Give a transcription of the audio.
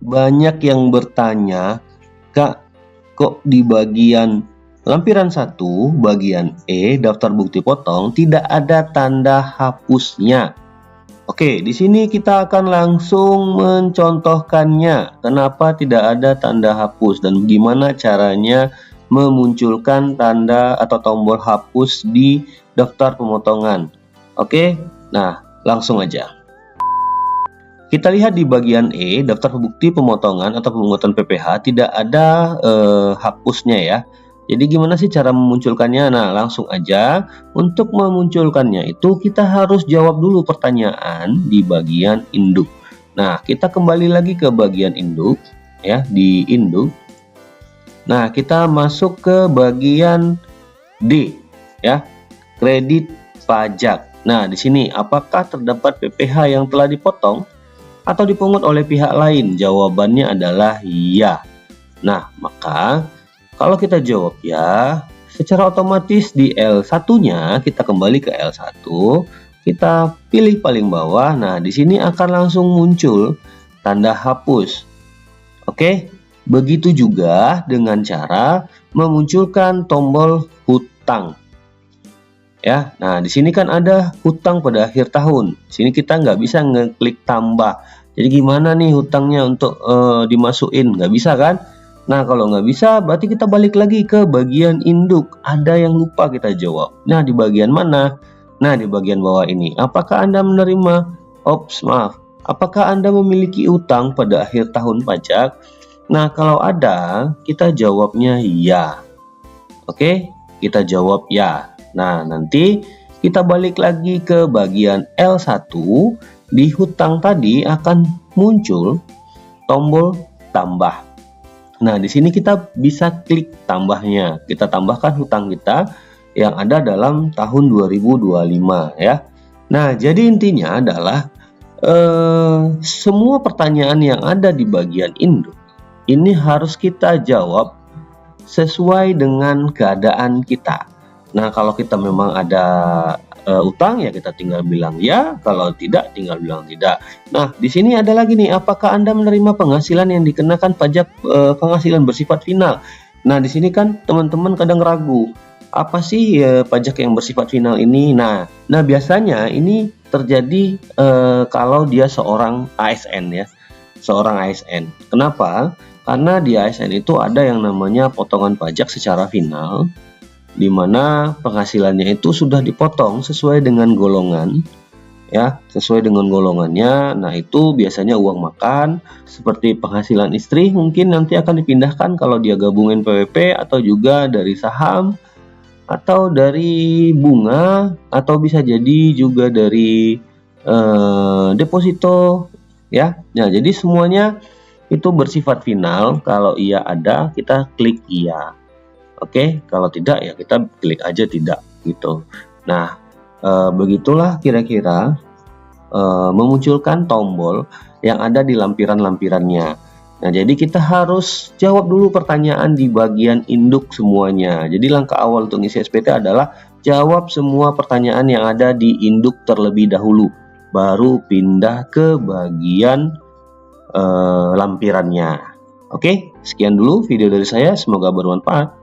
banyak yang bertanya, Kak, kok di bagian lampiran 1, bagian E, daftar bukti potong, tidak ada tanda hapusnya. Oke, di sini kita akan langsung mencontohkannya. Kenapa tidak ada tanda hapus dan gimana caranya memunculkan tanda atau tombol hapus di daftar pemotongan. Oke, nah langsung aja. Kita lihat di bagian E, daftar bukti pemotongan atau pemungutan PPh tidak ada hapusnya ya. Jadi gimana sih cara memunculkannya? Nah, langsung aja. Untuk memunculkannya itu kita harus jawab dulu pertanyaan di bagian induk. Nah, kita kembali lagi ke bagian induk ya, di induk. Nah, kita masuk ke bagian D ya, kredit pajak. Nah, di sini apakah terdapat PPh yang telah dipotong atau dipungut oleh pihak lain? Jawabannya adalah ya. Nah, maka kalau kita jawab ya, secara otomatis di L1-nya kita kembali ke L1, kita pilih paling bawah. Nah, di sini akan langsung muncul tanda hapus. Oke, begitu juga dengan cara memunculkan tombol hutang. Ya, nah di sini kan ada hutang pada akhir tahun. Di sini kita nggak bisa ngeklik tambah. Jadi gimana nih hutangnya untuk dimasukin? Nggak bisa kan? Nah kalau nggak bisa, berarti kita balik lagi ke bagian induk. Ada yang lupa kita jawab. Nah di bagian mana? Nah di bagian bawah ini. Apakah Anda menerima? Maaf. Apakah Anda memiliki utang pada akhir tahun pajak? Nah kalau ada, kita jawabnya ya. Oke, kita jawab ya. Nah, nanti kita balik lagi ke bagian L1. Di hutang tadi akan muncul tombol tambah. Nah, di sini kita bisa klik tambahnya. Kita tambahkan hutang kita yang ada dalam tahun 2025 ya. Nah, jadi intinya adalah semua pertanyaan yang ada di bagian induk ini harus kita jawab sesuai dengan keadaan kita. Nah, kalau kita memang ada utang ya kita tinggal bilang ya, kalau tidak tinggal bilang tidak. Nah, di sini ada lagi nih, apakah Anda menerima penghasilan yang dikenakan pajak penghasilan bersifat final? Nah, di sini kan teman-teman kadang ragu, apa sih pajak yang bersifat final ini? Nah biasanya ini terjadi kalau dia seorang ASN ya, seorang ASN. Kenapa? Karena di ASN itu ada yang namanya potongan pajak secara final, di mana penghasilannya itu sudah dipotong sesuai dengan golongan ya, sesuai dengan golongannya. Nah itu biasanya uang makan, seperti penghasilan istri mungkin nanti akan dipindahkan kalau dia gabungin PWP, atau juga dari saham, atau dari bunga, atau bisa jadi juga dari deposito ya. Nah jadi semuanya itu bersifat final. Kalau iya ada, kita klik iya. Oke, kalau tidak ya kita klik aja tidak gitu. Nah, begitulah kira-kira memunculkan tombol yang ada di lampiran-lampirannya. Nah, jadi kita harus jawab dulu pertanyaan di bagian induk semuanya. Jadi langkah awal untuk ngisi SPT adalah jawab semua pertanyaan yang ada di induk terlebih dahulu, baru pindah ke bagian lampirannya. Oke, sekian dulu video dari saya, semoga bermanfaat.